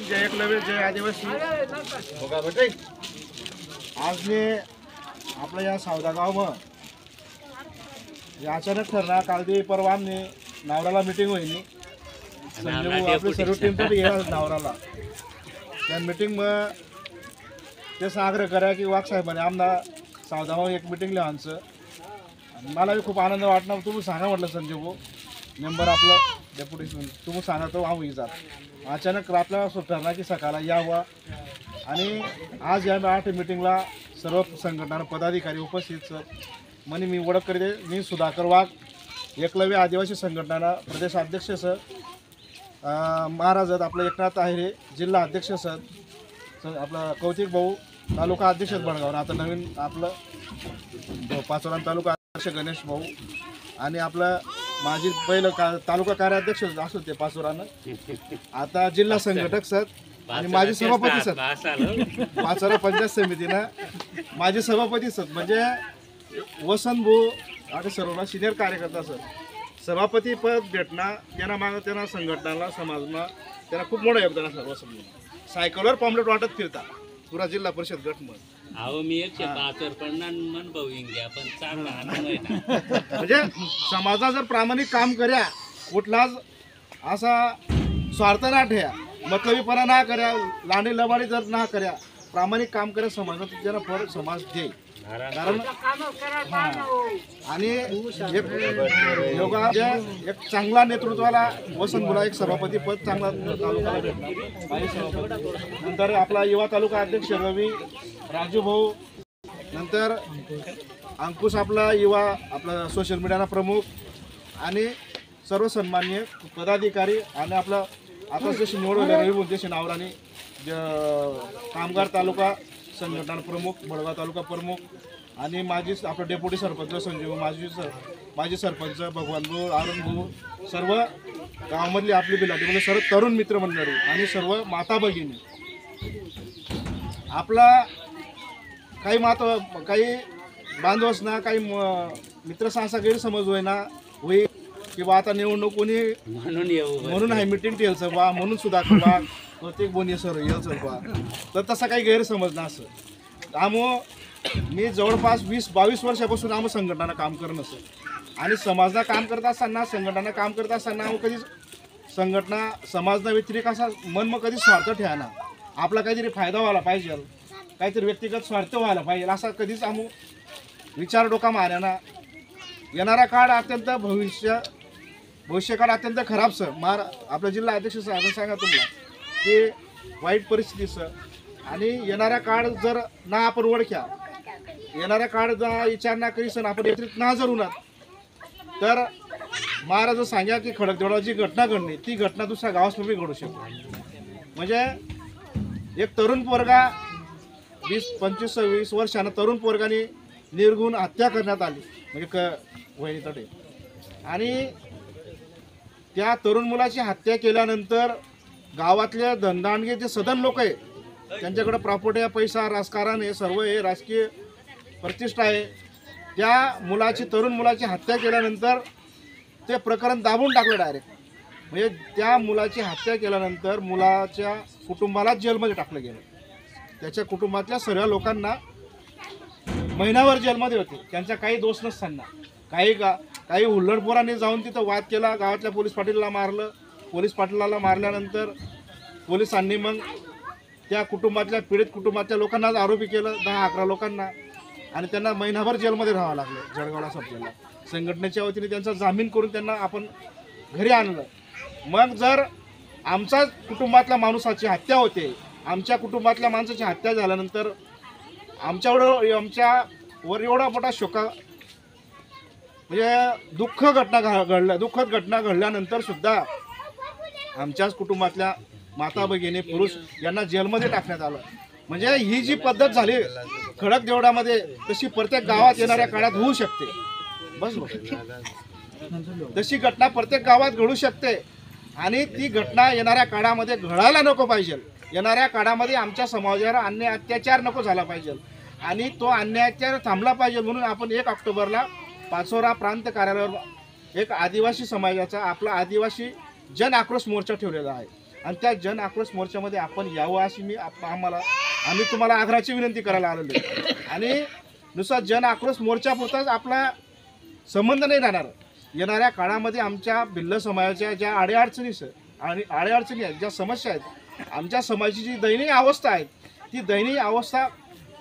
जय एकलव्य जय आदिवासी बघा बेटे आज मी आपल्या या सावदा गावामध्ये अचानक ठरला काल दी परवा आमने नावराला मीटिंग होईनी संजय भाऊ आपली सर्व टीम तर गेला नावराला त्या मीटिंग मग तेच आग्रह करा की वाघ साहेबांनी आमदा सावदा एक मीटिंग लिहायचं मला भी खूप आनंद वाटणार तुम्ही सांगा म्हटलं संजय भाऊ मेंबर आपलं डेप्युटी तुम्ही सांगा तो आम्ही जात अचानक आपल्याला ठरला की सकाळला यावं आणि आज या 8 मीटिंगला सर्व संघटना पदाधिकारी उपस्थित सर म्हणे मी ओळख करते मी सुधाकर वाघ एकलव्य आदिवासी संघटना प्रदेश अध्यक्ष सर महाराज आपलं एकनाथ आहेरे जिल्हा अध्यक्ष सर आपलं कौतिक भाऊ तालुका अध्यक्ष बडगाव आता नवीन आपलं पाचोरा तालुका अध्यक्ष गणेश भाऊ आणि आपलं माझी पहिलं तालुका कार्याध्यक्ष असो ते पाचोरानं आता जिल्हा संघटक सर आणि माझे सभापती सर पाचोरा पंचायत समितीनं माझे सभापती सर म्हणजे वसंत भाऊ आता सर्वांना सिनियर कार्यकर्ता सर सभापती पद भेटणं त्यांना मागं त्यांना संघटनाला समाजमा त्यांना खूप मोठं योगदान असणार वसंत भाऊ सायकलवर पॉम्पलेट वाटत फिरता पुरा जिल्हा परिषद गट मग अहो मी 172 पन्नास मन भाऊन घ्या पण चांगला आनंद आहे ना म्हणजे समाजा जर प्रामाणिक काम कर्या कुठलाच असा स्वार्थ ना ठेया मतलबीपणा ना कर्या लांडी लबाडी जर ना कर्या प्रामाणिक काम कर्या समाजात त्याला फळ समाज देईल कारण आणि योगा एक चांगला नेतृत्वाला वसंत मुला एक सभापती पद चांगला तालुक्याला भेटणार नंतर आपला युवा तालुका अध्यक्ष रवी राजू भाऊ नंतर अंकुश आपला युवा आपला सोशल मीडियाना प्रमुख आणि सर्व सन्माननीय पदाधिकारी आणि आपला आता जशी निवड होईल रवी बोलते नावराने कामगार तालुका संघटना प्रमुख बडगाव तालुका प्रमुख आणि माझी आपलं डेप्युटी सरपंच संजय माजी सरपंच भगवान भाऊ अरुण भाऊ सर्व गावामधली आपली बिलाटी म्हणजे सर्व तरुण मित्र मंडळी आणि सर्व माता भगिनी आपला काही काही बांधवस ना काही मित्रसांसा गैरसमज होईना होई किंवा आता निवडणूक कोणी म्हणून आहे मीटिंग ठेवलं बा म्हणून सुद्धा बा प्रत्येक बोनी सर येईल सर बा तर तसा काही गैरसमज ना असं त्यामुळं मी जवळपास 20-22 वर्षापासून आम्ही संघटना काम करणं सर आणि समाजना काम करत असताना संघटना काम करत असताना आम्ही कधीच संघटना समाजना व्यतिरिक्त असा मन मग कधी स्वार्थ ठेवाना आपला काहीतरी फायदा व्हायला पाहिजे काहीतरी व्यक्तिगत स्वार्थ व्हायला पाहिजे असा कधीच आम्ही विचार डोका मार्याना येणारा काळ अत्यंत भविष्यकाळ अत्यंत खराब सर आपला जिल्हा अध्यक्ष सर सांगा तुम्हाला की वाईट परिस्थिती सर आणि येणारा काळ जर ना आपण ओळख्या येणारा काळ जर विचार ना करी सण आपण व्यतिरिक्त ना जर उन्हात तर महाराज सांगा की खडकदेवळा जी घटना घडली ती घटना दुसऱ्या गावासमोर घडू शकते म्हणजे एक तरुण पोरगा 20-25-26 वर्षानं तरुण पोरगाने निर्गुण हत्या करण्यात आली म्हणजे वहिनी तटे आणि त्या तरुण मुलाची हत्या केल्यानंतर गावातले धनदांडगे जे सदन लोक आहे त्यांच्याकडे प्रॉपर्टी पैसा राजकारण हे सर्व हे राजकीय प्रतिष्ठा आहे त्या तरुण मुलाची हत्या केल्यानंतर ते प्रकरण दाबून टाकलं डायरेक्ट म्हणजे त्या मुलाची हत्या केल्यानंतर मुलाच्या कुटुंबाला जेलमध्ये टाकलं गेलं त्याच्या कुटुंबातल्या सर्व लोकांना महिनाभर जेलमध्ये होते त्यांचा काही दोष नसताना काही हुल्लडपोरांनी जाऊन तिथं वाद केला गावातल्या पोलीस पाटीलला मारलं पोलीस पाटलाला मारल्यानंतर पोलिसांनी मग त्या कुटुंबातल्या पीडित कुटुंबातल्या लोकांना आरोपी केलं 10-11 लोकांना आणि त्यांना महिनाभर जेलमध्ये राहावं लागलं जळगावला संपलेला संघटनेच्या वतीने त्यांचा जामीन करून त्यांना आपण घरी आणलं मग जर आमच्या कुटुंबातल्या माणसाची हत्या होते आमच्या कुटुंबातल्या माणसाची हत्या झाल्यानंतर आमच्यावर एवढा मोठा शोका म्हणजे दुःखद घटना घडल्यानंतर सुद्धा आमच्याच कुटुंबातल्या माता भगिनी पुरुष यांना जेलमध्ये टाकण्यात आलं म्हणजे ही जी पद्धत झाली खडकदेवळामध्ये तशी प्रत्येक गावात येणाऱ्या काळात होऊ शकते बस तशी घटना प्रत्येक गावात घडू शकते आणि ती घटना येणाऱ्या काळामध्ये घडायला नको पाहिजे येणाऱ्या काळामध्ये आमच्या समाजावर अन्याय अत्याचार नको झाला पाहिजे आणि तो अन्याय अत्याचार थांबला पाहिजे म्हणून आपण 1 ऑक्टोबरला पाचोरा प्रांत कार्यालयावर एक आदिवासी समाजाचा आपला आदिवासी जन आक्रोश मोर्चा ठेवलेला आहे आणि त्या जन आक्रोश मोर्चामध्ये आपण यावं अशी आम्ही तुम्हाला आग्रहाची विनंती करायला आलेलो आहे. आणि नुसता जन आक्रोश मोर्चापुरताच आपला संबंध नाही राहणार. येणाऱ्या काळामध्ये आमच्या भिल्ल समाजाच्या ज्या अडीअडचणी आहेत, ज्या समस्या आहेत, आमच्या समाजाची जी दयनीय अवस्था आहे, ती दयनीय अवस्था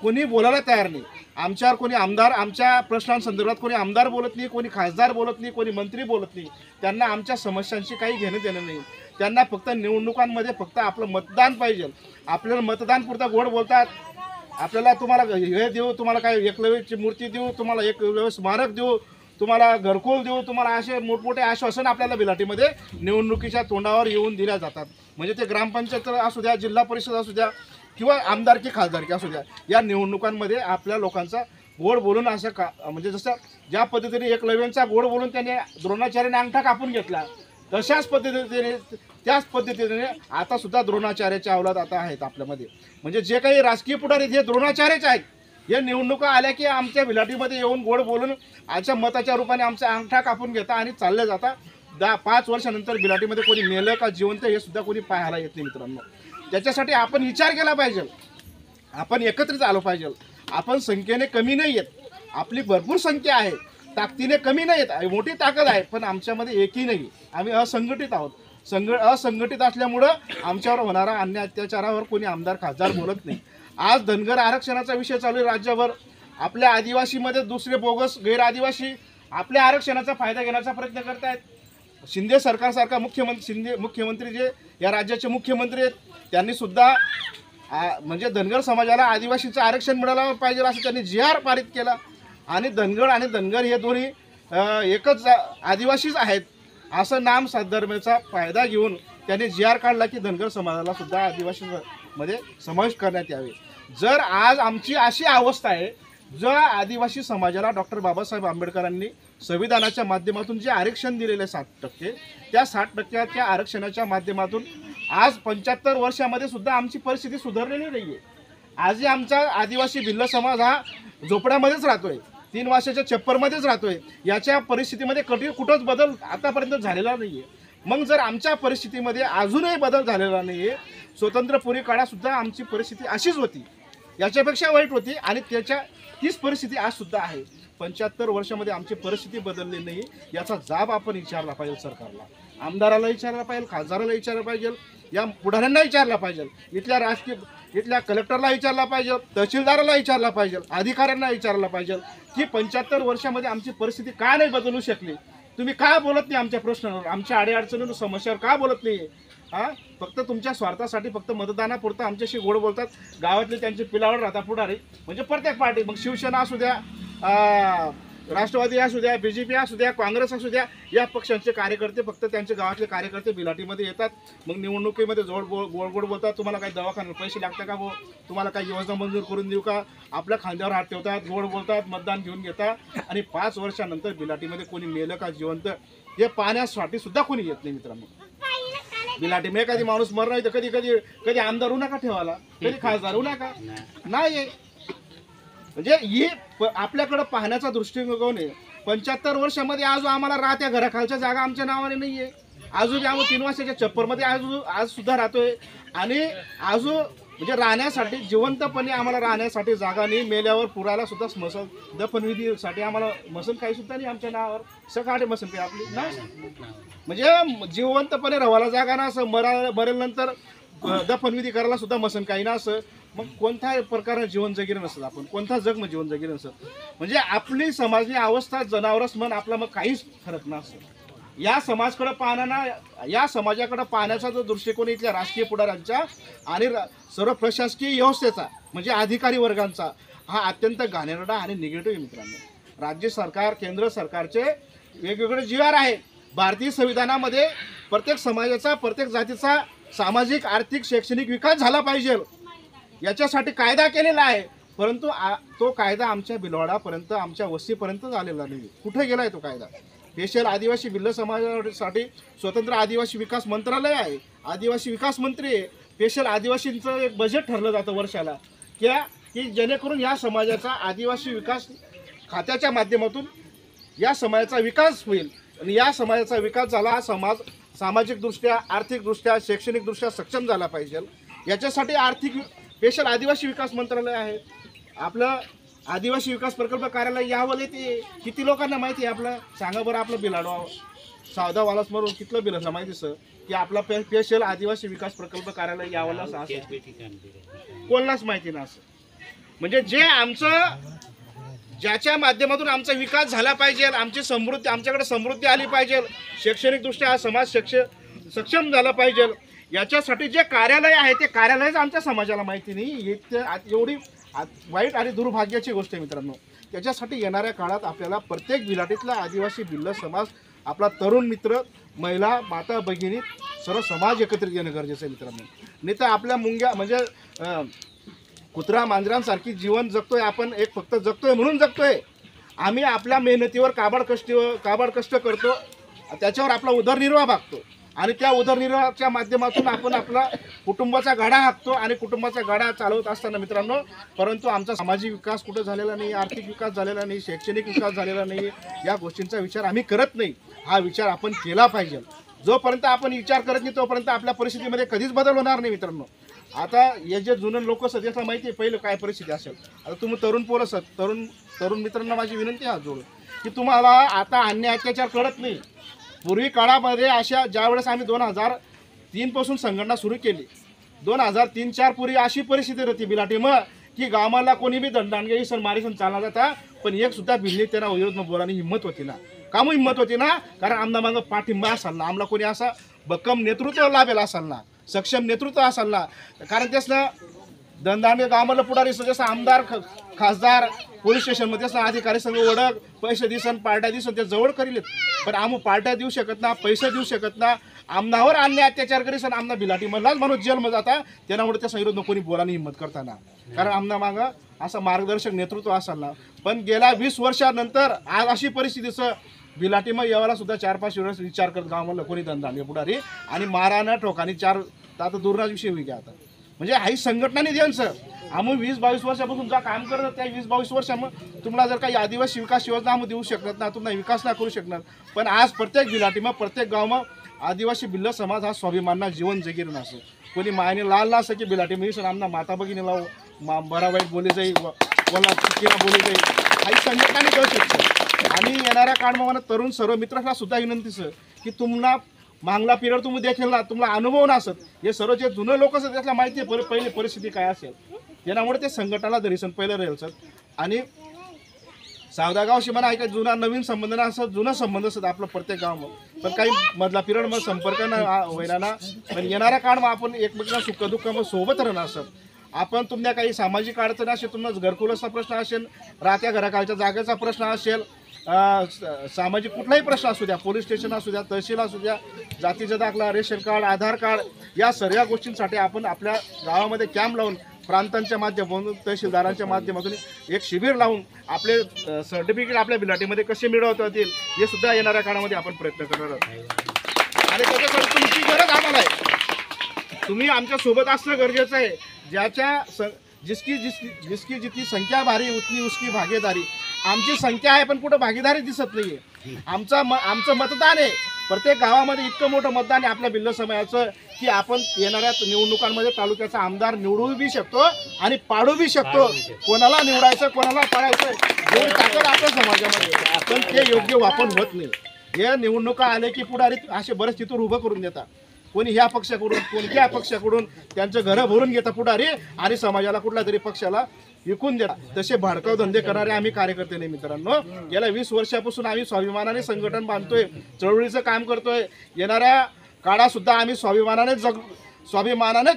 कोणी बोलायला तयार नाही. आमच्यावर कोणी आमदार, आमच्या प्रश्नांसंदर्भात कोणी आमदार बोलत नाही, कोणी खासदार बोलत नाही, कोणी मंत्री बोलत नाही. त्यांना आमच्या समस्यांशी काही घेणं देणं नाही. त्यांना फक्त निवडणुकांमध्ये फक्त आपलं मतदान पाहिजे. आपल्याला मतदानपुरता गोड बोलतात. आपल्याला तुम्हाला हे देऊ, तुम्हाला काय एकलव्याची मूर्ती देऊ, तुम्हाला एकलव्य स्मारक देऊ, तुम्हाला घरकुल देऊ, तुम्हाला असे मोठमोठे आश्वासन आपल्याला बिलाटीमध्ये निवडणुकीच्या तोंडावर येऊन दिल्या जातात. म्हणजे ते ग्रामपंचायत असू द्या, जिल्हा परिषद असू द्या किंवा आमदारकी खासदारकी असू द्या, या निवडणुकांमध्ये आपल्या लोकांचा गोड बोलून असं म्हणजे जसं ज्या पद्धतीने एकलव्यांचा गोड बोलून त्याने द्रोणाचार्याने अंगठा कापून घेतला, त्याच पद्धतीने आता सुद्धा द्रोणाचार्याच्या अवलाद आता आहेत आपल्यामध्ये. म्हणजे जे काही राजकीय पुढारी हे द्रोणाचार्यच आहेत. या निवडणुका आल्या की आमच्या बिलाटीमध्ये येऊन गोड बोलून आमच्या मताच्या रूपाने आमचा अंगठा कापून घेता आणि चालले जाता. 5 वर्षानंतर बिलाटीमध्ये कोणी मेलं का जिवंत हे सुद्धा कोणी पाहायला येत नाही मित्रांनो. त्याच्यासाठी आपण विचार केला पाहिजे. आपण एकत्रित आलो पाहिजे. आपण संख्येने कमी नाही आहेत, आपली भरपूर संख्या आहे, ताकदीने कमी नाही आहेत, मोठी ताकद आहे, पण आमच्यामध्ये एकही नाही. आम्ही असंघटित आहोत. असंघटित असल्यामुळं आमच्यावर होणारा अन्याय अत्याचारावर कोणी आमदार खासदार बोलत नाही. आज धनगर आरक्षणाचा विषय चालू आहे राज्यभर. आपल्या आदिवासीमध्ये दुसरे बोगस गैर आदिवासी आपल्या आरक्षणाचा फायदा घेण्याचा प्रयत्न करत आहेत. शिंदे सरकारसारखा मुख्यमंत्री जे या राज्याचे मुख्यमंत्री आहेत, त्यांनी सुद्धा म्हणजे धनगर समाजाला आदिवासीचं आरक्षण मिळालं पाहिजे असं त्यांनी जी.आर. पारित केला. आणि धनगर हे दोन्ही एकच आदिवासीच आहेत असं नाम साधर्म्याचा फायदा घेऊन त्यांनी जी.आर. काढला की धनगर समाजाला सुद्धा आदिवासीमध्ये समावेश करण्यात यावे. जर आज आमची अशी अवस्था आहे, जो आदिवासी समाजाला डॉक्टर बाबासाहेब आंबेडकरांनी संविधानाच्या माध्यमातून जे आरक्षण दिलेले 60%, त्या 60%च्या आरक्षणाच्या माध्यमातून आज 75 वर्षामध्ये सुद्धा आमची परिस्थिती सुधारलेली नाही आहे. आजही आमचा आदिवासी भिल्ल समाज हा झोपड्यामध्येच राहतोय, 3 वर्षाच्या छप्परमध्येच राहतोय. याच्या परिस्थितीमध्ये कुठंच बदल आतापर्यंत झालेला नाही आहे. मग जर आमच्या परिस्थितीमध्ये अजूनही बदल झालेला नाही आहे, स्वतंत्रपूर्वी काळातसुद्धा आमची परिस्थिती अशीच होती, याच्यापेक्षा वाईट होती आणि तीच परिस्थिती आज सुद्धा आहे. 75 वर्षामध्ये आमची परिस्थिती बदलली नाही, याचा जाब आपण विचारला पाहिजे. सरकारला, आमदाराला विचारला पाहिजे, खासदाराला विचारला पाहिजे, या पुढाऱ्यांना विचारला पाहिजे, इथल्या कलेक्टरला विचारला पाहिजे, तहसीलदाराला विचारला पाहिजे, अधिकाऱ्यांना विचारला पाहिजे की 75 वर्षामध्ये आमची परिस्थिती का नाही बदलू शकली. तुम्ही का बोलत नाही आमच्या प्रश्नावर, आमच्या अडीअडचणीवर, समस्यावर का बोलत नाही. फक्त तुमच्या स्वार्थासाठी फक्त मतदानापुरतं आमच्याशी गोड बोलतात. गावातले त्यांचे पिलावर राहतात पुढारी, म्हणजे प्रत्येक पार्टी, मग शिवसेना असू द्या, राष्ट्रवादी असू द्या, BJP असू द्या, काँग्रेस असू द्या, या पक्षांचे कार्यकर्ते फक्त त्यांचे गावातले कार्यकर्ते बिलाटीमध्ये येतात. मग निवडणुकीमध्ये गोड बोलतात. तुम्हाला काही दवाखान्यात पैसे लागतात का, तुम्हाला काही योजना मंजूर करून देऊ का, आपल्या खांद्यावर हात ठेवतात, गोड बोलतात, मतदान घेऊन घेतात. आणि 5 वर्षानंतर बिलाटीमध्ये कोणी मेलं का जिवंत हे पाहण्यासाठी सुद्धा कोणी येत नाही मित्रांनो. बिलाटीमध्ये कधी माणूस मरणार तर कधी आमदार होऊ नका ठेवायला, कधी खासदार होऊ नका नाही. म्हणजे ही आपल्याकडं पाहण्याचा दृष्टिकोन आहे. 75 वर्षामध्ये आज आम्हाला राहत्या घराखालच्या जागा आमच्या नावाने नाही आहे. आजूबी आम्ही 3 वर्षाच्या छप्परमध्ये आज सुद्धा राहतोय. आणि म्हणजे राहण्यासाठी जिवंतपणे आम्हाला राहण्यासाठी जागा नाही. मेल्यावर पुरायला सुद्धा स्मशान दफनविधीसाठी आम्हाला मसन काही सुद्धा नाही आमच्या नावावर. सकाळी मसन काही आपली नाही. म्हणजे जिवंतपणे राहायला जागा ना, असं मरेल दफनविधी करायला सुद्धा मसन काही ना असं. मग कोणत्या प्रकारे जीवन जगिर नसत आपण, कोणता जग मग जीवन जगिर नसत. म्हणजे आपली समाजनी अवस्था जनावरच म्हण, आपला मग काहीच फरक नसतं. या समाजाकडे पाहण्याना, या समाजाकडे पाहण्याचा जो दृष्टिकोन इथल्या राजकीय पुढाऱ्यांचा आणि सर्व प्रशासकीय व्यवस्थेचा म्हणजे अधिकारी वर्गांचा हा अत्यंत घाणेरडा आणि निगेटिव्ह मित्रांनो. राज्य सरकार, केंद्र सरकारचे वेगवेगळे जी.आर. आहे. भारतीय संविधानामध्ये प्रत्येक समाजाचा, प्रत्येक जातीचा सामाजिक, आर्थिक, शैक्षणिक विकास झाला पाहिजे याच्यासाठी कायदा केलेला आहे. परंतु तो कायदा आमच्या बिलवाडापर्यंत, आमच्या वस्तीपर्यंत झालेला नाही. कुठे गेला आहे तो कायदा. स्पेशल आदिवासी भिल्ल समाजासाठी स्वतंत्र आदिवासी विकास मंत्रालय आहे, आदिवासी विकास मंत्री आहे. स्पेशल आदिवासींचं एक बजेट ठरलं जातं वर्षाला की जेणेकरून या समाजाचा आदिवासी विकास खात्याच्या माध्यमातून या समाजाचा विकास होईल. आणि या समाजाचा विकास झाला, हा समाज सामाजिकदृष्ट्या, आर्थिकदृष्ट्या, शैक्षणिकदृष्ट्या सक्षम झाला पाहिजे. याच्यासाठी आर्थिक स्पेशल आदिवासी विकास मंत्रालय आहे. आपलं आदिवासी विकास प्रकल्प कार्यालय यावं ते किती लोकांना माहिती आहे आपलं? सांगा बरं. आपलं बिलाडवा सावदा वालासमरून कितलं बिल असं माहिती सर की आपला स्पेशल आदिवासी विकास प्रकल्प कार्यालय यावं असं कोणालाच माहिती ना. असं म्हणजे जे आमचं ज्याच्या माध्यमातून आमचा विकास झाला पाहिजे, आमची समृद्धी, आमच्याकडे समृद्धी आली पाहिजे, शैक्षणिकदृष्ट्या हा समाज सक्षम झाला पाहिजे, याच्यासाठी जे कार्यालय आहे ते कार्यालयच आमच्या समाजाला माहिती नाही. एवढी वाईट आणि दुर्भाग्याची गोष्ट आहे मित्रांनो. त्याच्यासाठी येणाऱ्या काळात आपल्याला प्रत्येक बिलाटीतला आदिवासी भिल्ल समाज, आपला तरुण मित्र, महिला, माता, भगिनी, सर्व समाज एकत्रित येणं गरजेचं आहे मित्रांनो. नाही तर आपल्या मुंग्या म्हणजे कुत्रा मांजरांसारखी जीवन जगतोय आपण, एक फक्त जगतोय म्हणून जगतोय. आम्ही आपल्या मेहनतीवर काबाड कष्ट करतो, त्याच्यावर आपला उदरनिर्वाह भागतो आणि त्या उदरनिर्वाहाच्या माध्यमातून आपण आपला कुटुंबाचा गाडा हाकतो आणि कुटुंबाचा गाडा चालवत असताना मित्रांनो, परंतु आमचा सामाजिक विकास कुठं झालेला नाही, आर्थिक विकास झालेला नाही, शैक्षणिक विकास झालेला नाही. या गोष्टींचा विचार आम्ही करत नाही. हा विचार आपण केला पाहिजे. जोपर्यंत आपण विचार करत नाही तोपर्यंत आपल्या परिस्थितीमध्ये कधीच बदल होणार नाही मित्रांनो. आता हे जे जुनं लोक असतात त्याला माहिती आहे पहिलं काय परिस्थिती असेल. आता तुम्ही तरुण पोरं असत, तरुण मित्रांना माझी विनंती आहे जोड की तुम्हाला आता अन्याय अत्याचार कळत नाही. पूर्वी काळामध्ये अशा ज्यावेळेस आम्ही 2003 पासून संघटना सुरू केली, 2003-04 पूर्वी अशी परिस्थिती होती बिलाटी मग की गावाला कोणी बी दंडांगे सण मारी सण चालला जाता, पण एक सुद्धा बिल्ली त्यांना विरोध बोलायला हिंमत होती ना. कामू हिंमत होती ना? कारण आमना मागं पाठिंबा असाल ना, आम्हाला कोणी असा भक्कम नेतृत्व लाभेल असाल ना, सक्षम नेतृत्व असाल ना. कारण तेच ना दंडांगे गावाला पुढारी जसं आमदार, खासदार, पोलीस स्टेशनमध्ये असं अधिकारी संघ ओळख, पैसे दिसन, पार्ट्या दिसन, ते जवळ करील. पण आम्ही पार्ट्या देऊ शकत ना, पैसे देऊ शकत ना, आमनावर अन्याय अत्याचार करीसन आमना बिलाटी मधलाच म्हणून जेलमध्ये जाता. त्यामुळे त्या विरोध कोणी बोलायला हिंमत करताना, कारण आमना मागं असं मार्गदर्शक नेतृत्व असाल ना. पण गेल्या 20 वर्षानंतर आज अशी परिस्थितीचं बिलाटी मग यावाला सुद्धा 4-5 वेळेस विचार करत गावाला कोणी दंडांगे पुढारी आणि मारानं ठोकानी 4 आता दूरराज विषय होई घ्या. आता म्हणजे हाही संघटनाने देऊन सर आम्ही 20-22 वर्षापासून जा काम करत, त्या 20-22 वर्षामध्ये तुम्हाला जर काही आदिवासी विकास योजना आम्ही देऊ शकत ना, तुम्हाला विकास नाही करू शकणार. पण आज प्रत्येक बिलाटीમાં प्रत्येक गावમાં आदिवासी भिल्ल समाज हा स्वाभिमानना जीवन जगीर असो. कोणी मायने लाल असं की बिलाटी मी सर आमना माता भगिनी लाव बरा वाईट बोली जाई बोला चुकीला बोली जाई, हाही संघटनाने करू शकतो. आणि येणाऱ्या काळामध्ये तरुण सर्व मित्रांना सुद्धा विनंती सर की तुम्हाला मागला पिरियड तुम्ही देखील ना, तुम्हाला अनुभव नसत, हे सर्व जे जुनं लोक असतात त्याला माहिती आहे पहिली परिस्थिती काय असेल. यामुळे ते संघटनाला धरीसन पहिलं राहील सर. आणि सावदागावशी म्हणा ऐका जुना नवीन संबंध ना, असं जुना संबंध असतात आपलं प्रत्येक गावामध्ये. पण काही मधला पिरियडमध्ये संपर्क होईना ना. पण येणाऱ्या काळामध्ये आपण एकमेकांना सुखदुःखामध्ये सोबत राहणार सर. आपण तुमच्या काही सामाजिक अडचणी असेल, तुम्हाला घरकुलाचा प्रश्न असेल, राहत्या घराखालच्या जागेचा प्रश्न असेल, सामाजिक कुठलाही प्रश्न असू द्या, पोलीस स्टेशन असू द्या, तहसील असू द्या, जातीचा दाखला, रेशन कार्ड, आधार कार्ड, या सर्व गोष्टींसाठी आपण आपल्या गावामध्ये कॅम्प लावून प्रांतांच्या माध्यमातून, तहसीलदारांच्या माध्यमातून एक शिबिर लावून आपले सर्टिफिकेट आपल्या बिलाटीमध्ये कसे मिळवता येतील हे सुद्धा येणाऱ्या काळामध्ये आपण प्रयत्न करणार आहोत. आणि त्याच्यासाठी तुमची गरज आम्हाला आहे. तुम्ही आमच्या सोबत असणं गरजेचं आहे. ज्याच्या जिसकी जितकी संख्या भारी उतनी उसकी भागीदारी. आमची संख्या आहे पण कुठं भागीदारी दिसत नाहीये. आमचं मतदान आहे. प्रत्येक गावामध्ये इतकं मोठं मतदान आहे आपल्या भिल्ल समाजाचं की आपण येणाऱ्या निवडणुकांमध्ये तालुक्याचा आमदार निवडू बी शकतो आणि पाडू बी शकतो. कोणाला निवडायचं कोणाला पाडायचं एवढी ताकद आपल्या समाजामध्ये, पण ते योग्य वापर होत नाही. हे निवडणुका आले की पुढारी असे बरेच चितूर उभं करून देतात. कोणी ह्या पक्षाकडून कोणी त्या पक्षाकडून त्यांचं घरं भरून घेतात पुढारी आणि समाजाला कुठल्या तरी पक्षाला विकून देतात. तसे भाडकाव धंदे करणारे आम्ही कार्यकर्ते नाही मित्रांनो. गेल्या 20 वर्षापासून आम्ही स्वाभिमानाने संघटन बांधतोय, चळवळीचं काम करतोय. येणाऱ्या काळात सुद्धा आम्ही स्वाभिमानानेच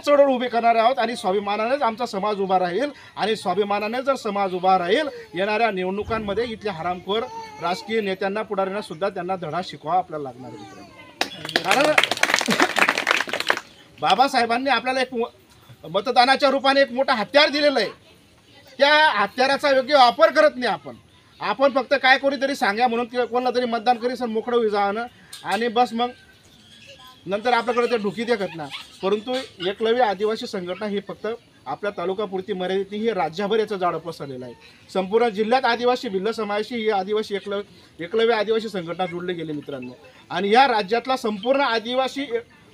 चळवळ उभी करणार आहोत आणि स्वाभिमानानेच आमचा समाज उभा राहील. आणि स्वाभिमानाने जर समाज उभा राहील, येणाऱ्या निवडणुकांमध्ये इथल्या हरामखोर राजकीय नेत्यांना पुढाऱ्यांना सुद्धा त्यांना धडा शिकवा आपल्याला लागणार आहे मित्रांनो. कारण बाबासाहेबांनी आपल्याला एक मतदानाच्या रूपाने एक मोठा हत्यार दिलेलं आहे. त्या हत्याराचा योग्य वापर करत नाही आपण फक्त काय कोणीतरी सांगा म्हणून किंवा कोणाला तरी मतदान करीस मोकळं होई जाणं आणि बस मग नंतर आपल्याकडे ते ढुकी देखत ना. परंतु एकलव्य आदिवासी संघटना ही फक्त आपल्या तालुकापुरती मर्यादित नाही, हे राज्यभर याचं जाळं पसरलेलं आहे. संपूर्ण जिल्ह्यात आदिवासी भिल्ल समाजाशी ही आदिवासी एकलव्य आदिवासी संघटना जोडली गेली मित्रांनो. आणि या राज्यातला संपूर्ण आदिवासी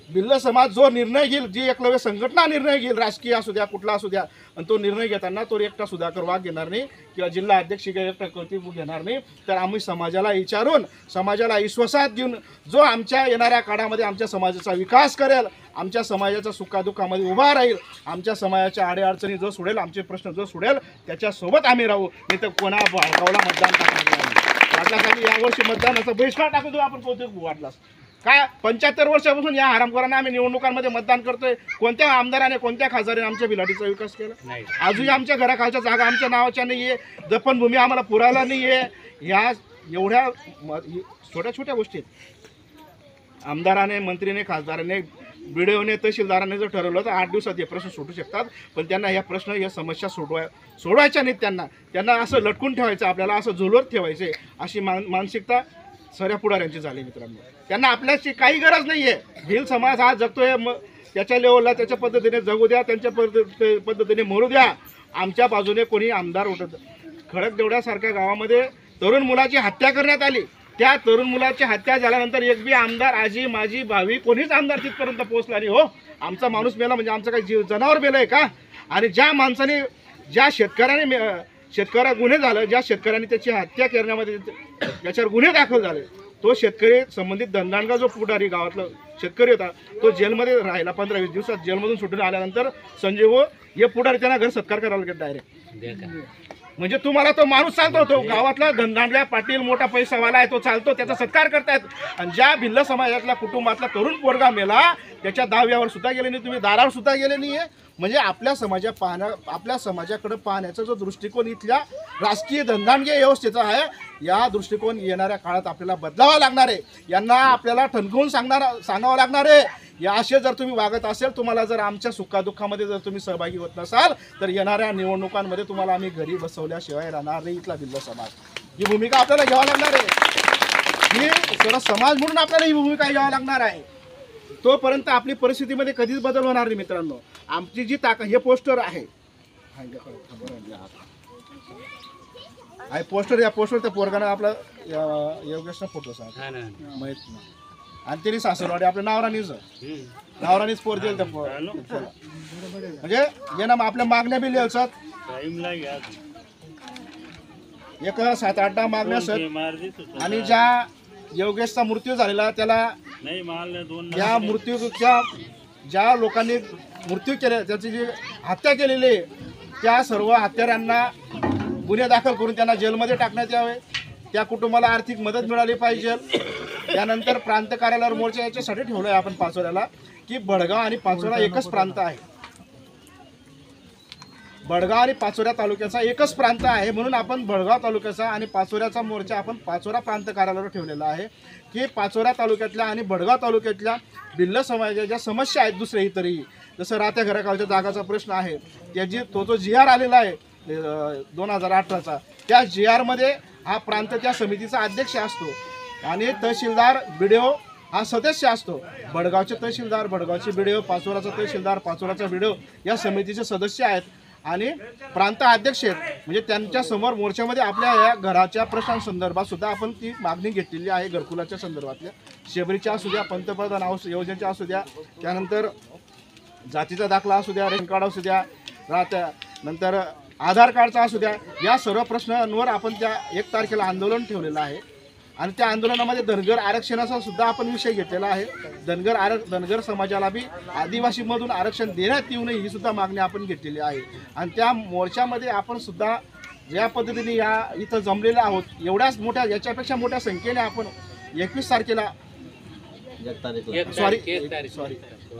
भिल्ल समाज जो निर्णय घेईल, जी एकलव्य संघटना निर्णय घेईल, राजकीय असू द्या कुठला असू द्या, आणि तो निर्णय घेताना तो एकटा सुधाकर वाघ घेणार नाही किंवा जिल्हा अध्यक्ष एकटा कौतिक घेणार नाही, तर आम्ही समाजाला विचारून, समाजाला विश्वासात घेऊन जो आमच्या येणाऱ्या काळामध्ये आमच्या समाजाचा विकास करेल, आमच्या समाजाच्या सुखादुःखामध्ये उभा राहील, आमच्या समाजाच्या अडीअडचणी जो सोडेल, आमचे प्रश्न जो सोडेल, त्याच्यासोबत आम्ही राहू. नाही तर कोणा भागावला मतदान टाकणार नाही. वाटल्यासाठी यावर्षी मतदानाचा बहिष्कार टाकू देऊ आपण कौतिक वाटलास. काय 75 वर्षापासून या हरामखोरांना आम्ही निवडणुकांमध्ये मतदान करतोय. कोणत्या आमदाराने कोणत्या खासदाराने आमच्या बिलाटीचा विकास केला? अजूनही आमच्या घराखालच्या जागा आमच्या नावाच्या नाही आहे, जपणभूमी आम्हाला पुरायला नाही आहे. ह्या एवढ्या छोट्या छोट्या गोष्टी आहेत. आमदाराने, मंत्रीने, खासदाराने, बीडीओने, तहसीलदाराने जर ठरवलं तर 8 दिवसात हे प्रश्न सुटू शकतात. पण त्यांना ह्या प्रश्न, या समस्या सोडवायच्या नाहीत. त्यांना असं लटकून ठेवायचं, आपल्याला असं झुलवत ठेवायचे, अशी मानसिकता सऱ्या पुढाऱ्यांची झाली मित्रांनो. त्यांना आपल्याची काही गरज नाही आहे. भिल समाज हा जगतोय, त्याच्या लेवलला त्याच्या पद्धतीने जगू द्या, त्यांच्या पद्धतीने मरू द्या. आमच्या बाजूने कोणी आमदार उठत. खडकदेवड्यासारख्या गावामध्ये तरुण मुलाची हत्या करण्यात आली. त्या तरुण मुलाची हत्या झाल्यानंतर एक बी आमदार, आजी, माझी, भावी, कोणीच आमदार तिथपर्यंत पोहोचला नाही. हो, आमचा माणूस मेला म्हणजे आमचं काही जनावर मेलं आहे का? आणि ज्या माणसाने, ज्या शेतकऱ्या गुन्हे झालं, ज्या शेतकऱ्यांनी त्याची हत्या करण्यामध्ये त्याच्यावर गुन्हे दाखल झाले, तो शेतकरी संबंधित धनदांडगा जो पुढारी गावातला शेतकरी होता, तो जेलमध्ये राहिला. 15-20 दिवसात जेलमधून सुटून आल्यानंतर संजय वो हे पुढारी त्यांना घर सत्कार करायला गेला डायरेक्ट. म्हणजे तुम्हाला तो माणूस चालतो, तो गावातला धनदांडल्या पाटील मोठा पैसावाला आहे, तो चालतो, त्याचा सत्कार करतायत. आणि ज्या भिल्ल समाजातल्या कुटुंबातला तरुण पोरगा मेला, त्याच्या दाव्यावर सुद्धा गेले नाही तुम्ही, दारावर सुद्धा गेले नाही. म्हणजे आपल्या समाजाकडे पाहण्याचा जो दृष्टिकोन इथल्या राजकीय धनदांडगे व्यवस्थेचा आहे, या दृष्टिकोन येणाऱ्या काळात आपल्याला बदलावा लागणार आहे. यांना आपल्याला ठणकवून सांगावं लागणार आहे. या असे जर तुम्ही वागत असेल, तुम्हाला जर आमच्या सुखादुःखामध्ये जर तुम्ही सहभागी होत नसाल, तर येणाऱ्या निवडणुकांमध्ये तुम्हाला आम्ही घरी बसवल्याशिवाय राहणार नाही. इथला भिल्ल समाज ही भूमिका आपल्याला घ्यावी लागणार आहे. ही सर्व समाज म्हणून आपल्याला ही भूमिका घ्यावी लागणार आहे. तोपर्यंत आपली परिस्थितीमध्ये कधीच बदल होणार नाही मित्रांनो. आमची जी ताकद, हे पोस्टर आहे, पोस्टर, या पोस्टर त्या पोरगानं आपला योगेशचा फोटो सांग माहित नाही. आणि त्यांनी सासरवाडी आपल्या नावरानीच पोर दिल त्या म्हणजे जे ना आपल्या मागण्या बी लिहायचं. एक 7-8 मागण्या असत. आणि ज्या योगेशचा मृत्यू झालेला, त्याला या मृत्यूच्या ज्या लोकांनी मृत्यू केले, त्याची जी हत्या केलेली, त्या सर्व हत्यारांना गुन्हे दाखल करून त्यांना जेलमध्ये टाकण्यात यावे. त्या कुटुंबाला आर्थिक मदत मिळाली पाहिजे. त्यानंतर प्रांत कार्यालयावर मोर्चा याच्यासाठी ठेवलं आहे आपण पाचोऱ्याला, की बडगाव आणि पाचोरा एकच प्रांत आहे. बडगाव आणि पाचोरा तालुक्याचा एकच प्रांत आहे, म्हणून आपण बडगाव तालुक्याचा आणि पाचोऱ्याचा मोर्चा आपण पाचोरा प्रांत कार्यालयावर ठेवलेला आहे. की पाचोरा तालुक्यातल्या आणि बडगाव तालुक्यातल्या भिल्ल समाजाच्या ज्या समस्या आहेत, दुसऱ्या इतरही, जसं राहत्या घराखालच्या जागाचा प्रश्न आहे, त्याची तो GR आलेला आहे 2018चा, त्या GRमध्ये हा प्रांत त्या समितीचा अध्यक्ष असतो आणि तहसीलदार, BDO हा सदस्य असतो. बडगावचे तहसीलदार, बडगावचे BDO, पाचोराचा तहसीलदार, पाचोराचा BDO या समितीचे सदस्य आहेत आणि प्रांत अध्यक्ष आहेत. म्हणजे त्यांच्या समोर मोर्चामध्ये आपल्या या घराच्या प्रश्नांसंदर्भात सुद्धा आपण ती मागणी घेतलेली आहे. घरकुलाच्या संदर्भातल्या, शेबरीच्या असू द्या, पंतप्रधान आवास योजनेच्या असू द्या, त्यानंतर जातीचा दाखला असू द्या, रेशन कार्ड असू द्या, नंतर आधार कार्डचा असू द्या, या सर्व प्रश्नांवर आपण त्या 1 तारखेला आंदोलन ठेवलेलं आहे. आणि त्या आंदोलनामध्ये धनगर आरक्षणाचा सुद्धा आपण विषय घेतलेला आहे. धनगर समाजाला बी आदिवासीमधून आरक्षण देण्यात येऊ नये ही सुद्धा मागणी आपण घेतलेली आहे. आणि त्या मोर्चामध्ये आपण सुद्धा ज्या पद्धतीने या इथं जमलेले आहोत, एवढ्याच मोठ्या, याच्यापेक्षा मोठ्या संख्येने आपण 21 तारखेला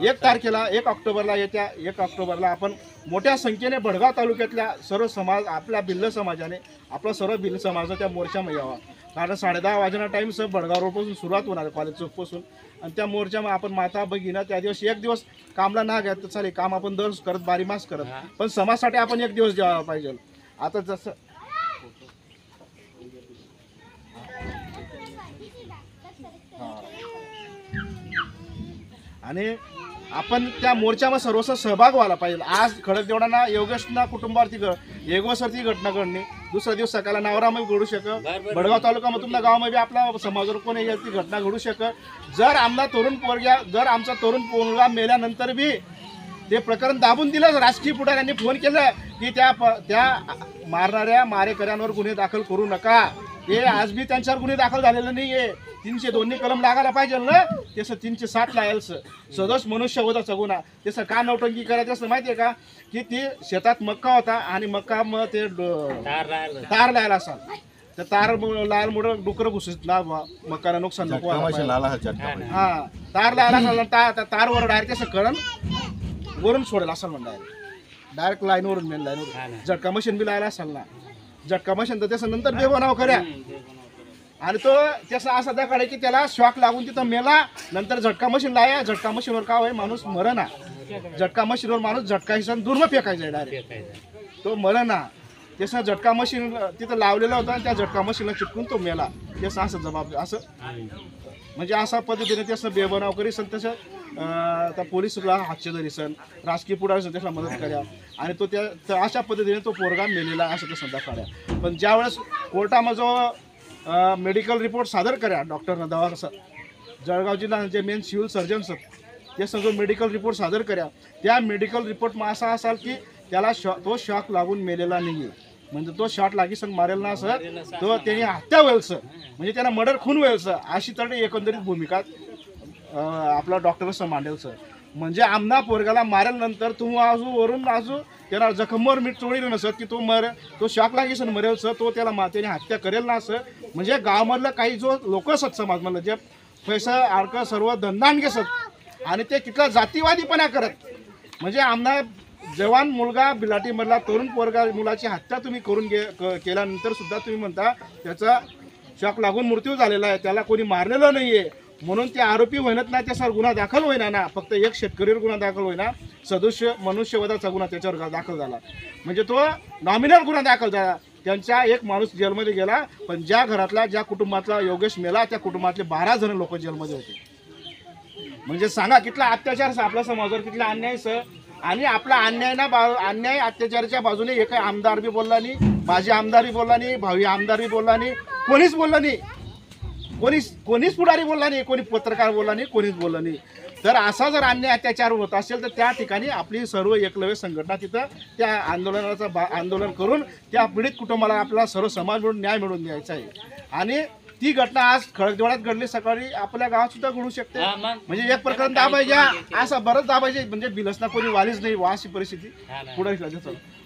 1 तारखेला 1 ऑक्टोबरला, येत्या 1 ऑक्टोबरला आपण मोठ्या संख्येने बडगाव तालुक्यातल्या सर्व समाज, आपल्या भिल्ल समाजाने, आपला सर्व भिल्ल समाज त्या मोर्चामध्ये यावा. कारण 10:30 वाजेना टाईम सर बडगाव रोडपासून सुरुवात होणार, कॉलेज चौकपासून. आणि त्या मोर्चामध्ये आपण माता भगिना त्या दिवस 1 दिवस कामला ना घ्या तर चालेल, काम आपण दर करत, बारी मास करत, पण समाजासाठी आपण 1 दिवस द्यावा पाहिजे. आता जसं आणि आपण त्या मोर्चामध्ये सर्वस्व सहभाग व्हायला पाहिजे. आज खडकदेवडांना योगेशना कुटुंबावरती एगोसरती घटना घडली, दुसऱ्या दिवस सकाळला नावरामध्ये घडू शकत, बडगाव तालुक्यामध्ये तुमच्या गावामध्ये आपला समाजावर कोणी याची घटना घडू शकत. जर आमचा तरुण पोरग्या जर आमचा तरुण पोरगा मेल्यानंतर बी ते प्रकरण दाबून दिलं, राजकीय पुढाऱ्यांनी फोन केलं की त्या मारणाऱ्या मारेकऱ्यांवर गुन्हे दाखल करू नका. हे आज बी त्यांच्यावर गुन्हे दाखल झालेले नाहीये. 302 कलम लागायला पाहिजे ना, तसं 307 लागेल. सदोष मनुष्यवधाचा गुन्हा. तसं का नौटंकी करायचं असं माहितीये का, की ती शेतात मक्का होता आणि मक्का मग ते तार लायला असाल, तर तार लायलमुळं डुकर घुसला मक्काला नुकसान नको हा तार लायला तारवर डायरेक्ट असं कळण वरून सोडेल असाल म्हणून डायरेक्ट लाईनवरून मेन लाईनवरून झटका मशीन बी लायला असाल ना, झटका मशीन तर त्याचं नंतर बेबनाव कऱ्या. आणि तो त्याचा असा दाखवला की त्याला शॉक लागून तिथं मेला. नंतर झटका मशीन लाया, झटका मशीनवर का होय माणूस मरणा, झटका मशीनवर माणूस झटका हिसन दूरनं फेकायचा डायरेक्ट, तो मरणा. त्याचं झटका मशीन तिथं लावलेलं होतं आणि त्या झटका मशीनला चिटकून तो मेला. त्याचं असं जबाबदार असं म्हणजे अशा पद्धतीने त्याचं बेबनाव करी सन. तसं त्या पोलिसला हातशेदारी सन, राजकीय पुढारी त्याला मदत करा आणि तो त्या अशा पद्धतीने तो पोरगा मेलेला असं ते समजा काढ्या. पण ज्यावेळेस कोर्टामध्ये जो मेडिकल रिपोर्ट सादर करा डॉक्टरनं दवा जळगाव जिल्हा जे मेन सिव्हिल सर्जन्स ते जो मेडिकल रिपोर्ट सादर करा, त्या मेडिकल रिपोर्टમાં असा असाल की त्याला तो शॉक लागून मेलेला नाही आहे. म्हणजे तो शॉट लागी सण मारेल ना सर, तो त्याने हत्या होईल सर, म्हणजे त्यांना मर्डर खून होईल सर, अशी तर एकंदरीत भूमिका आपला डॉक्टरचं मांडेल सर. म्हणजे आमना पोरगाला मारेल तुम्ही वरून त्याला जखमवर मीठ चोळील नसत की तो शॉक लागी सण मरेल सर, तो त्याला त्याने हत्या करेल ना सर. म्हणजे गावामधलं काही जो लोक असत समाजमधलं जे पैसा अडकं सर्व धंदान घेसत आणि ते तिथला जातीवादीपणा करत, म्हणजे आमना जवान मुलगा बिलाटीमधला तरुण पोरगा मुलाची हत्या तुम्ही करून केल्यानंतर सुद्धा तुम्ही म्हणता त्याचा शॉक लागून मृत्यू झालेला आहे, त्याला कोणी मारलेलं नाही आहे म्हणून ते आरोपी होईनत नाही, त्याच्यावर गुन्हा दाखल होईना ना. फक्त एक शेतकरीवर गुन्हा दाखल होईना, सदस्य मनुष्यवधाचा गुन्हा त्याच्यावर दाखल झाला. म्हणजे तो नॉमिनल गुन्हा दाखल झाला. त्यांचा एक माणूस जेलमध्ये गेला, पण ज्या घरातला ज्या कुटुंबातला योगेश मेला त्या कुटुंबातले 12 जण लोक जेलमध्ये होते. म्हणजे सांगा कितला अत्याचार आपल्या समाजावर, कितला अन्याय सर. आणि आपला अन्याय अत्याचाराच्या बाजूने एक आमदार बी बोलला नाही, माजी आमदार बी बोलला नाही, भावी आमदार बी बोलला नाही, कोणीच बोलला नाही, कोणीच पुढारी बोलला नाही, कोणी पत्रकार बोलला नाही, कोणीच बोलला नाही. तर असा जर अन्याय अत्याचार होत असेल तर त्या ठिकाणी आपली सर्व एकलव्य संघटना तिथं त्या आंदोलन करून त्या पीडित कुटुंबाला आपला सर्व समाज मिळून न्याय मिळवून द्यायचा आहे. आणि ती घटना आज खडकदेवळात घडली, सकाळी आपल्या गावात सुद्धा घडू शकते. म्हणजे एक प्रकरण दाबायच्या असं बरंच दाबायचे, म्हणजे बिलसना कोणी वालीच नाही अशी परिस्थिती पुढे.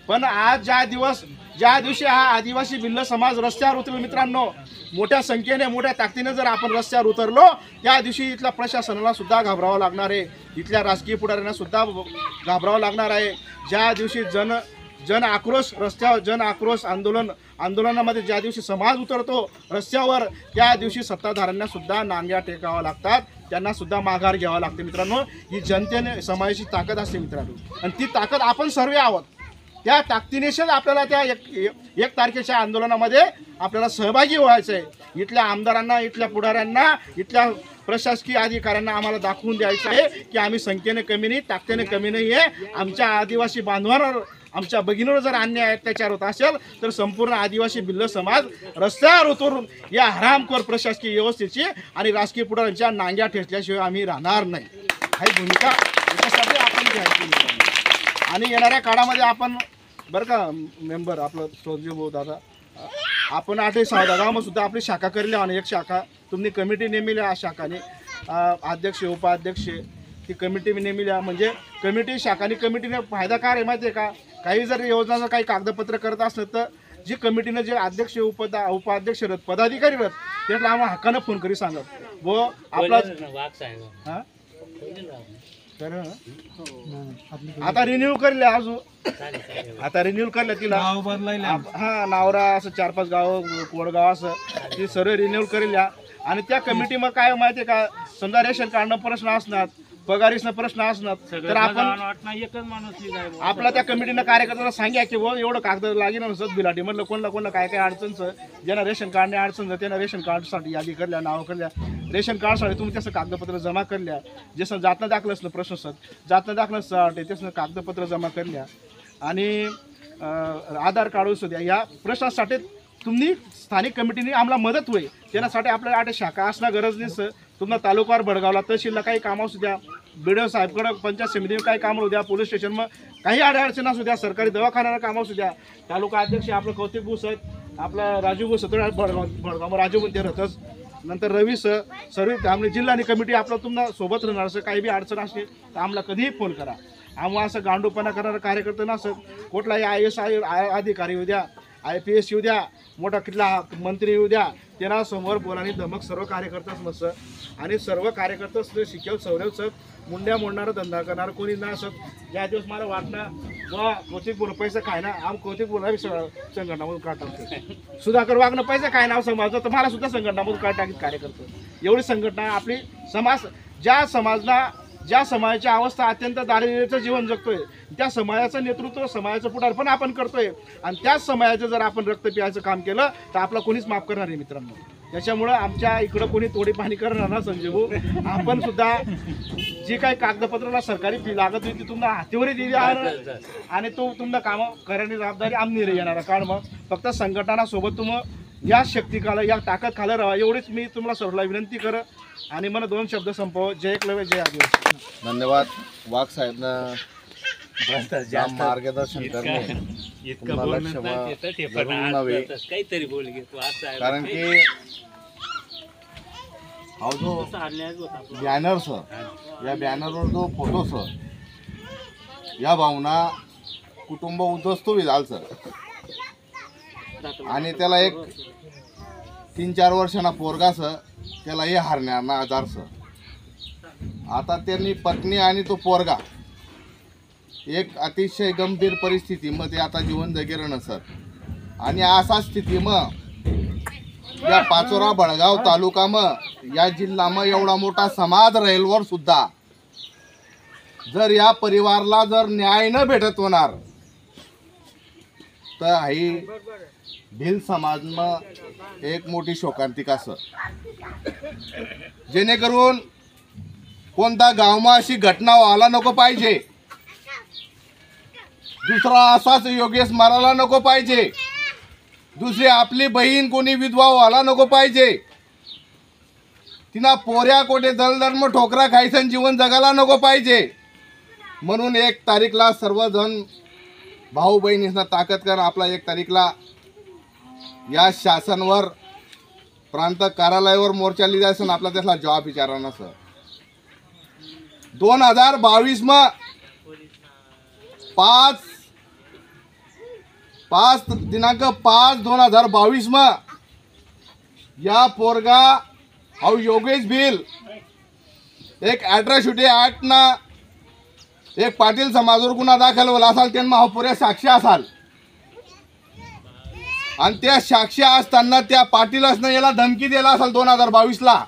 पण आज ज्या दिवशी हा आदिवासी भिल्ल समाज रस्त्यावर उतरेल मित्रांनो, मोठ्या संख्येने मोठ्या ताकदीने जर आपण रस्त्यावर उतरलो, त्या दिवशी इथल्या प्रशासनाला सुद्धा घाबरावं लागणार आहे, इथल्या राजकीय पुढाऱ्यांना सुद्धा घाबरावं लागणार आहे. ज्या दिवशी जन आक्रोश रस्त्यावर जन आक्रोश आंदोलनामध्ये ज्या दिवशी समाज उतरतो रस्त्यावर, त्या दिवशी सत्ताधाऱ्यांना सुद्धा नांग्या टेकाव्या लागतात, त्यांना सुद्धा माघार घ्यावा लागते मित्रांनो. ही जनतेने समाजाची ताकद असते मित्रांनो, आणि ती ताकद आपण सर्व आहोत. त्या ताकदीनेच आपल्याला त्या एक तारखेच्या आंदोलनामध्ये आपल्याला सहभागी व्हायचं आहे. इथल्या आमदारांना, इथल्या पुढाऱ्यांना, इथल्या प्रशासकीय अधिकाऱ्यांना आम्हाला दाखवून द्यायचं आहे की आम्ही संख्येने कमी नाही, ताकदीने कमी नाही आहे. आमच्या आदिवासी बांधवांवर, आमच्या भगिनीवर जर अन्याय अत्याचार होत असेल तर संपूर्ण आदिवासी भिल्ल समाज रस्त्यावर उतरून या हरामखोर प्रशासकीय व्यवस्थेची आणि राजकीय पुढाऱ्यांच्या नांग्या ठेचल्याशिवाय आम्ही राहणार नाही. ही भूमिका याच्यासाठी आपण घ्यायची. आणि येणाऱ्या काळामध्ये आपण बरं का मेंबर आपलं सोजू भाऊ दादा, आपण 8-6 गावामध्ये सुद्धा आपली शाखा करली आणि एक शाखा तुम्ही कमिटी नेमिल्या, शाखाने अध्यक्ष उपाध्यक्ष ती कमिटी नेमिल्या. म्हणजे कमिटी शाखाने कमिटीने फायदा काय आहे माहिती आहे का, काही जर योजनाचं काही कागदपत्र करत असलं तर जी कमिटीनं जे अध्यक्ष उपाध्यक्ष रथ पदाधिकारी रथ त्याला आम्हाला हक्कानं फोन करी सांगत व आपला हां आता रिन्यू करले आता रिन्यू करले तिला हा नावरा असं 4-5 गाव कोडगाव असं ती सर्व रिन्यू करेल्या. आणि त्या कमिटी मग काय माहिती आहे का, समजा रेशन कार्डनं प्रश्न असणार पगारीचा प्रश्न असणार तर आपण एकच माणूस आपला त्या कमिटीनं कार्यकर्त्याला सांगा की वो एवढं कागद लागेल नसत बिलाटी म्हटलं कोणला काय काय अडचणचं ज्यांना रेशन कार्डने अडचण त्यांना रेशन कार्डसाठी यादी करल्या नाव करल्या रेशन कार्डसाठी तुम्ही त्याचं कागदपत्र जमा करल्या जसं जातना दाखलं असलं प्रश्न जातना दाखलं त्याचं कागदपत्र जमा करल्या आणि आधार कार्ड सुद्धा या प्रश्नासाठी तुम्ही स्थानिक कमिटीने आम्हाला मदत होईल त्यासाठी आपल्याला आठ शाखा असणं गरज नाही तुम्हाला तालुक्यावर भडगावला तहसीलला काही कामं असू द्या BDO साहेबकडं पंचायत समितीवर काही कामं होऊ द्या पोलीस स्टेशन मग काही अडचण असू द्या सरकारी दवाखान्याला कामं असू द्या तालुका अध्यक्ष आपलं कौतिक भूस आहेत आपला राजू भूस भडगाव राजू पण ते राहतच नंतर रवी सर्व आम्ही जिल्हा आणि कमिटी आपलं तुम्हाला सोबत राहणार असं काही बी अडचण असली तर आम्हाला कधीही फोन करा आम्हाला असं गांडूपणा करणारं कार्यकर्ता नसत कुठलाही IAS अधिकारी येऊ द्या IPS येऊ द्या मोठा कुठला मंत्री येऊ द्या त्यांना समोर बोलानी धमक सर्व कार्यकर्ताच नसतं आणि सर्व कार्यकर्ता शिकव सौरव मुंड्या मोडणारा धंदा करणार कोणी ना असत ज्या दिवस मला वाटणं व कौतिक बोल पैसा काय ना आम कौतिक बोला संघटनामधून काढ टाकतो सुधाकर वागणं पैसा काय नाव समाजाचं तर मला सुद्धा संघटनामधून काढ टाकीत कार्यकर्ते एवढी संघटना आपली समाज ज्या समाजाची अवस्था अत्यंत दारिद्र्याचं जीवन जगतोय त्या समाजाचं नेतृत्व समाजाचं पुढारपण आपण करतोय आणि त्याच समाजाचं जर आपण रक्त पियाचं काम केलं तर आपला कोणीच माफ करणार आहे मित्रांनो त्याच्यामुळं आमच्या इकडं कोणी तोडी पाणी करणार ना संजय भाऊ आपण सुद्धा जी काही कागदपत्राला सरकारी फी लागत होती ती तुम्हाला हातीवरही दिली आणि तो तुम्हाला कामं करण्याची जबाबदारी आम्ही येणार कारण मग फक्त संघटनासोबत तुम्ही या शक्तीकाला या ताकद खाला राहा एवढीच मी तुम्हाला सर्वला विनंती कर आणि मला 2 शब्द संपव जय एकलव्य जय आदिवासी धन्यवाद वाघ साहेबनं मार्गदर्शन करणे काहीतरी बोल घेतो कारण की हा जो बॅनर सर या बॅनरवर जो फोटो सर या भावना कुटुंब उद्ध्वस्त झाल सर आणि त्याला एक 3-4 वर्षांना पोरगा सर त्याला हे हारणार ना आजार सर आता त्यांनी पत्नी आणि तो पोरगा एक अतिशय गंभीर परिस्थितीमध्ये आता जीवन जगेलं न सर आणि असा स्थिती मग या पाचोरा बळगाव तालुका मग या जिल्हा मग एवढा मोठा समाज राहीलवर सुद्धा जर या परिवारला जर न्याय न भेटत होणार तर ही भिल समाज मग एक मोठी शोकांतिका सर जेणेकरून कोणता गावमा अशी घटना व्हायला नको पाहिजे दुसरा असाच योगेश मारायला नको पाहिजे दुसरी आपली बहीण कोणी विधवा व्हायला नको पाहिजे तिना पोऱ्या कोठे दलधर्म ठोकरा खायचं जीवन जगायला नको पाहिजे म्हणून 1 तारीखला सर्वजण भाऊ बहिणींना ताकद कर आपला 1 तारीखला या शासनवर प्रांत कार्यालयावर मोर्चा लिहिला असून आपला त्याला जवाब विचारणार सर 2022 मा 5 दिनांक 5/2022 मा या पोरगा हा योगेश भिल एक अॅट्रॉसिटी ॲक्ट ना एक पाटील समाजावर गुन्हा दाखल होला असाल त्यांना हा पुऱ्या साक्षी असाल आणि त्या साक्षी असताना त्या पाटीलसनं याला धमकी दिला असाल 2022 ला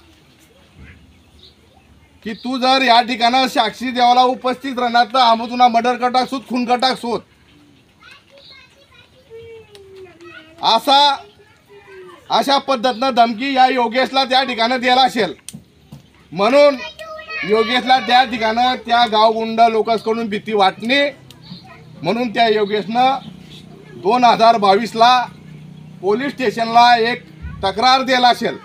की तू जर या ठिकाणी साक्षी देवाला उपस्थित राहणार तर आम्ही तुला मर्डर कटाक सूत खून कटाक सूत अशा पद्धतीनं धमकी या योगेशला त्या ठिकाणी दिला असेल म्हणून योगेशला त्या ठिकाणी त्या गावगुंड लोकांकडून भीती वाटणे म्हणून त्या योगेशनं 2022 ला पोलीस स्टेशनला एक तक्रार दिला असेल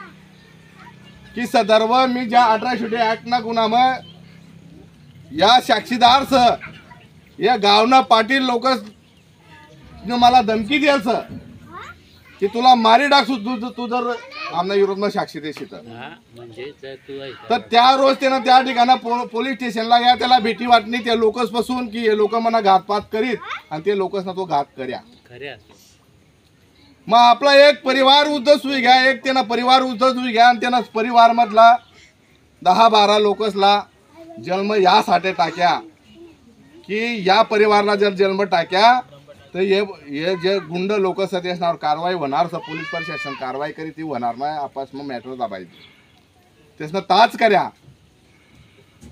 की सदर्भ मी ज्या 18 ॲक्टना गुन्हा मग या साक्षीदारसह या गावना पाटील लोक मला धमकी द्यायचं की तुला मारी टाकसू तू जर आमच्या विरोधात साक्षी देशील तर त्या रोज त्यानं त्या ठिकाणी पोलीस स्टेशनला या त्याला भीती वाटणी त्या लोकसपासून की हे लोक मला घातपात करीत आणि ते लोकसना तो घात कर्या मग आपला एक परिवार उद्धस होई घ्या एक त्यांना परिवार उद्धस होई घ्या आणि त्यांना परिवार मधला 10-12 लोकसला जन्म यासाठी टाक्या की या परिवाराला जर जन्म टाक्या तर हे जे गुंड लोक असणार कारवाई होणार सर पोलीस प्रशासन कारवाई करी ती होणार नाही आपस मग मॅटर दाबायची त्यासनं ताच कर्या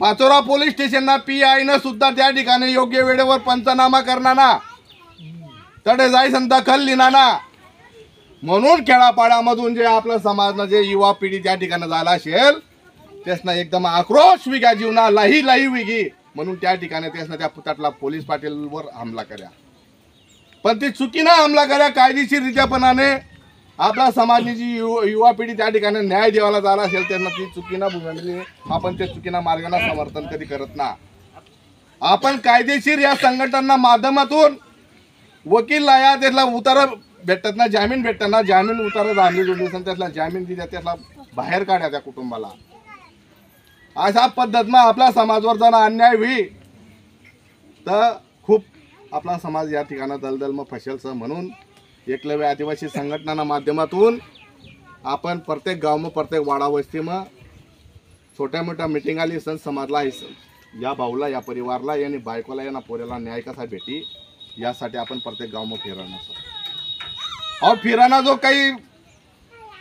पाचोरा पोलीस स्टेशनना PI न सुद्धा त्या ठिकाणी योग्य वेळेवर पंचनामा करणारा तडे जायसन दखल लिनाना म्हणून खेळापाड्यामधून जे आपलं समाजनं जे युवा पिढी त्या ठिकाणी झाला असेल त्यासना एकदम आक्रोश विगा जीवना लाही लाही विगी म्हणून त्या ठिकाणी त्यासना त्या पुतळ्याला पोलीस पाटीलवर हमला कर्या पण ती चुकीनं हमला कर्या कायदेशीररित्यापणाने आपला समाजाची जी युवा पिढी त्या ठिकाणी न्याय देवाला झाला असेल त्यांना ती चुकीनं भूमिका आपण त्या चुकीनं मार्गाला समर्थन कधी करत ना आपण कायदेशीर या संघटनांना माध्यमातून वकील या त्यातला उतारा भेटतात ना जामीन भेटतात ना जामीन उतारा जामीन जोडली त्यातला जामीन दिल्या त्यातला बाहेर काढ्या त्या कुटुंबाला अशा पद्धतीनं आपला समाजावर जर अन्याय होई तर खूप आपला समाज या ठिकाणी दलदल मग फसेलच म्हणून एकलव्य आदिवासी संघटनांना माध्यमातून आपण प्रत्येक गाव मग प्रत्येक वाडा वस्ती मग छोट्या मोठ्या मिटिंग आली सण समाजला या भाऊला या परिवारला याने बायकोला या पोऱ्याला न्याय कसा भेटी यासाठी आपण प्रत्येक गाव मग फिराणं और फिराना जो काही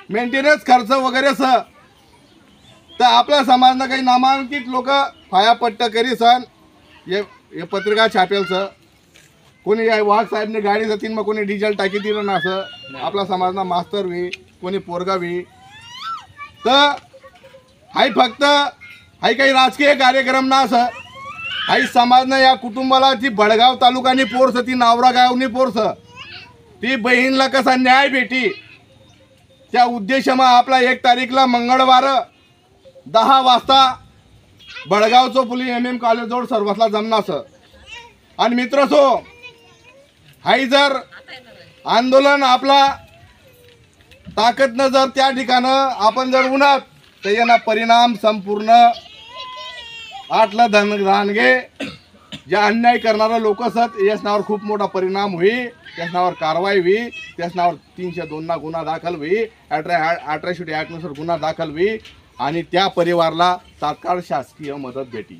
मेंटेनन्स खर्च वगैरे स तर आपल्या समाजानं काही नामांकित लोक फायापट्ट करी सन हे पत्रिका छापेल स कोणी वाघ साहेबने गाडी जातील मग कोणी डिझेल टाकी दिलं ना असं आपला समाजना मास्तर वी कोणी पोरगा वी तर हाय फक्त हाय काही राजकीय कार्यक्रम ना असं हाई समाजनं या कुटुंबाला ती बडगाव तालुकानी पोरस ती नावरा गावनी पोरस ती बहीणला कसा न्याय भेटी त्या उद्देशामा आपला 1 तारीखला मंगळवार 10 वाजता बडगावचं पुली MM कॉलेज जवळ सर्वसला जमनास आणि मित्र सो हाई जर आंदोलन आपला ताकदनं जर त्या ठिकाणं आपण जर उन्हात तर यांना परिणाम संपूर्ण आटला धनगे जे अन्याय करणारे लोक असत याच खूप मोठा परिणाम होई त्याच कारवाई होई त्याच 302 ना गुन्हा दाखल होई 18 ॲक्ट नुसार गुन्हा दाखल होई आणि त्या परिवाराला तात्काळ शासकीय मदत भेटी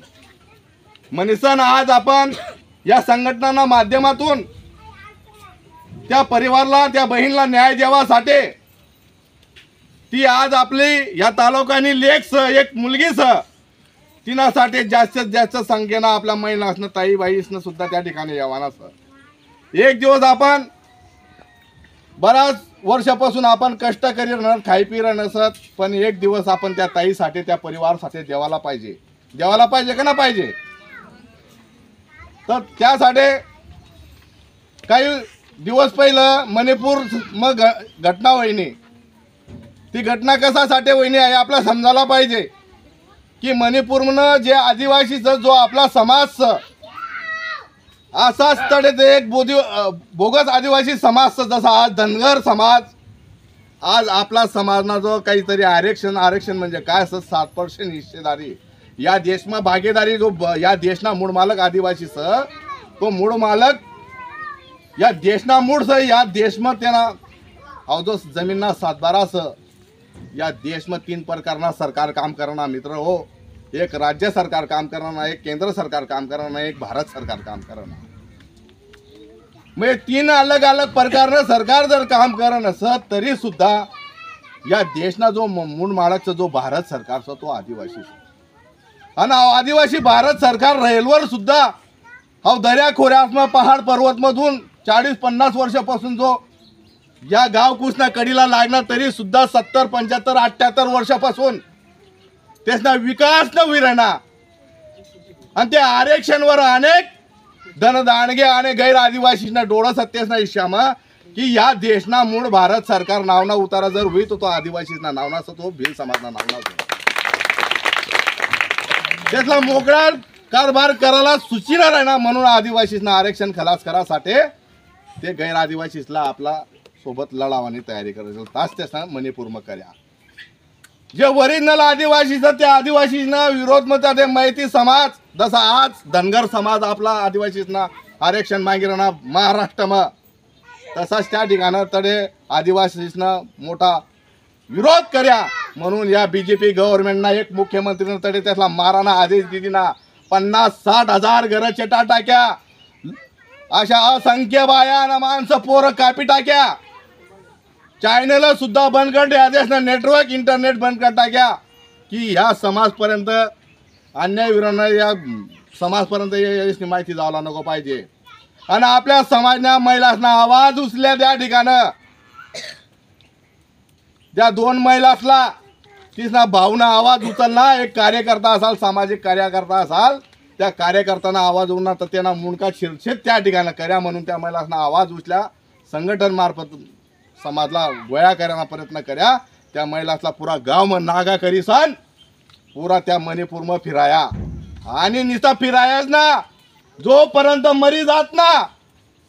मनीसन आज आपण या संघटनांना माध्यमातून त्या परिवाराला त्या बहीणला न्याय देवासाठी ती आज आपली या तालुकानी लेख एक मुलगी तिनासाठी जास्तीत जास्त संख्येनं आपल्या महिला असणं ताई बाईसनं सुद्धा त्या ठिकाणी यावाना एक दिवस आपण बराच वर्षापासून आपण कष्ट करी राहणार खाई पी नसत पण एक दिवस आपण त्या ताईसाठी त्या परिवारासाठी देवाला पाहिजे का ना पाहिजे तर त्यासाठी काही दिवस पहिलं मणिपूर मग घटना होईनी ती घटना कशासाठी होईनी आहे आपला समजायला पाहिजे की मणिपूरनं जे आदिवासीचा जो आपला समाज असाच तडे ते एक बोगस आदिवासी समाज जसा आज धनगर समाज आज आपला समाजना जो काहीतरी आरक्षण म्हणजे काय असं 7% हिस्सेदारी या देशमा भागीदारी जो या देशना मूळ मालक आदिवासी तो मूळ मालक या देशना मूळ या देशमा त्यांना अवधो जमीनना 7/12 या देश में 3 प्रकारना सरकार काम करना मित्र हो एक राज्य सरकार काम करना एक केंद्र सरकार काम करना एक भारत सरकार काम करना म्हणजे 3 अलग अलग प्रकारनं सरकार जर काम करन असत तरी सुद्धा या देशना जो मूळ मालकचा जो भारत सरकारचा तो आदिवासी आणि आदिवासी भारत सरकार रेल्वेवर सुद्धा हा दर्या खोऱ्यात पहाड पर्वत मधून 40-50 वर्षापासून जो या गाव कुसना कडीला लागणार तरी सुद्धा 70, 75, 78 वर्षापासून त्याचा विकास न विरणा आणि त्या आरक्षणवर अनेक धनदानगे आणि गैर आदिवासीना डोळा सत्तेसना इशामा की या देशना मूळ भारत सरकार नावना उतारा जर होई तो आदिवासीना नावना तो भिल समाजना नावना त्यातला मोकळा कारभार करायला सूचना राहणार म्हणून आदिवासीना आरक्षण खलास करासाठी ते गैर आदिवासीला आपला सोबत लढावानी तयारी करायचं तास त्याचा मणिपूर मग कर्या जे ओरिजिनल आदिवासीचा त्या आदिवासीना विरोध मध्ये ते माहिती समाज जसा आज धनगर समाज आपला आदिवासीना आरक्षण मागिरना महाराष्ट्रमा तसाच त्या ठिकाणं तडे आदिवासीना मोठा विरोध कर्या म्हणून या बीजेपी गव्हर्नमेंटना एक मुख्यमंत्रीने तडे त्याला माराना आदेश दिलीना 50-60 हजार घर चेटा टाक्या अशा असंख्य बाया माणसं पोरं कापी टाक्या चायनाला सुद्धा बंद करते आदेश नेटवर्क इंटरनेट बंद कर टाक्या की ह्या समाजपर्यंत अन्याय विरोधात या समाजपर्यंत याची माहिती जायला नको पाहिजे. आणि आपल्या समाजना महिलांना आवाज उचल्या त्या ठिकाणं. त्या 2 महिलांना तिसना भावना आवाज उचलला. एक कार्यकर्ता असाल, सामाजिक कार्यकर्ता असाल, त्या कार्यकर्त्यांना आवाज उडला तर त्यांना मुंडका शिरछेद त्या ठिकाणं करा म्हणून त्या महिलांना आवाज उचल्या. संघटन मार्फत समाजला गोळा करण्याचा प्रयत्न करा. त्या महिलांना पुरा गाव मन नागा करी सन पुरा त्या मणिपूर म फिराया. आणि निसा फिरायाच ना, जोपर्यंत मरी जात ना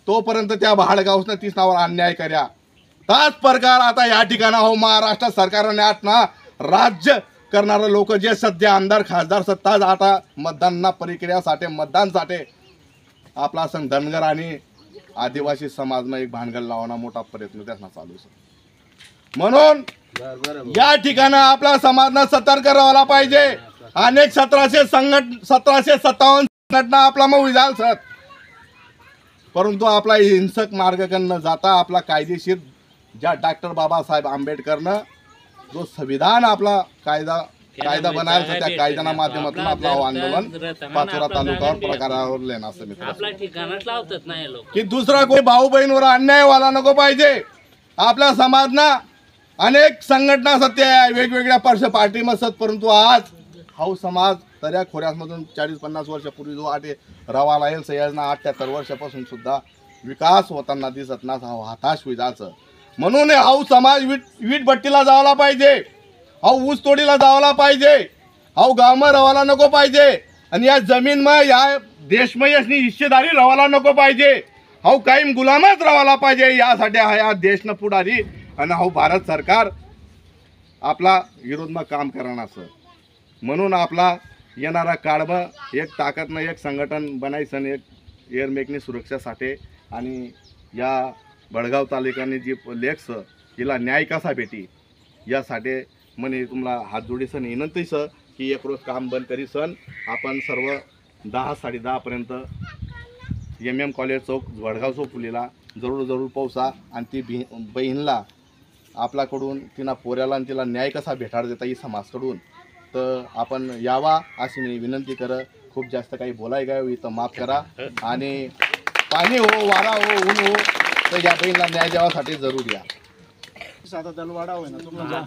तोपर्यंत त्या भाडगावसनं तीस नावावर अन्याय कर्या. ताच प्रकार आता या ठिकाणा हो महाराष्ट्र सरकारने ना राज्य करणारे लोक जे सध्या आमदार खासदार सत्ता आता मतदान प्रक्रियासाठी मतदानसाठी आपला संघ धनगर आणि आदिवासी समाजમાં एक भानगड लावणं मोठा प्रयत्न त्यांना चालू आहे. म्हणून या ठिकाणी आपला समाजानं सतर्क राहायला पाहिजे. अनेक 1757 संघटना आपला मग विजाल सर, परंतु आपला हिंसक मार्ग न जाता आपला कायदेशीर ज्या डॉक्टर बाबासाहेब आंबेडकरनं जो संविधान आपला कायदा बनायला त्या कायद्याच्या माध्यमातून आपला आंदोलन पाचोरा तालुक्यावर प्रकारावर लेणं असं मित्र आपला ठिकाणच लावतात नाही लोक की दुसरा कोणी भाऊ बहिणीवर अन्याय व्हायला नको पाहिजे. आपल्या समाजना अनेक संघटना सत्य वेगवेगळ्या पार्टी मसत, परंतु आज हा समाज तऱ्या खोऱ्यामधून 40-50 वर्षापूर्वी जो आटे रवाला येईल सयाजना 78 वर्षापासून सुद्धा विकास होताना दिसत ना. हताश होईजाचं म्हणून हा समाज वीटभट्टीला जावला पाहिजे. हा ऊस तोडीला जावला पाहिजे. हा गावમાં रवाला नको पाहिजे. आणि या जमीनमा या देशमय असणी हिस्सेदारी रवाला नको पाहिजे. हा कायम गुलामच रवाला पाहिजे. यासाठी हा या देशनं पुढारी आणि हा भारत सरकार आपला विरोधमा काम करणार सर. म्हणून आपला येणारा काळबं एक ताकदनं एक संघटन बनायचं, एक एअरमेकनी सुरक्षासाठी आणि या बडगाव तालुक्याने जी लेक्स हिला न्याय कसा भेटी यासाठी म्हणे तुम्हाला हात जोडीसन विनंती सर की एक रोज काम बंद करी सन. आपण सर्व 10-10:30 पर्यंत MM कॉलेज चौक वडगाव चौफुलीला जरूर पोहोचा. आणि ती बहीणला आपल्याकडून तिना पोऱ्याला आणि तिला न्याय कसा भेटाड देता येईल समाजकडून तर आपण यावा अशी मी विनंती कर. खूप जास्त काही बोलाय काय इथं माफ करा. आणि पाणी हो, वारा हो, ऊन हो, तर या बहीणला न्याय द्यावासाठी जरूर या. साधा दलवाडा होय ना तुम्हाला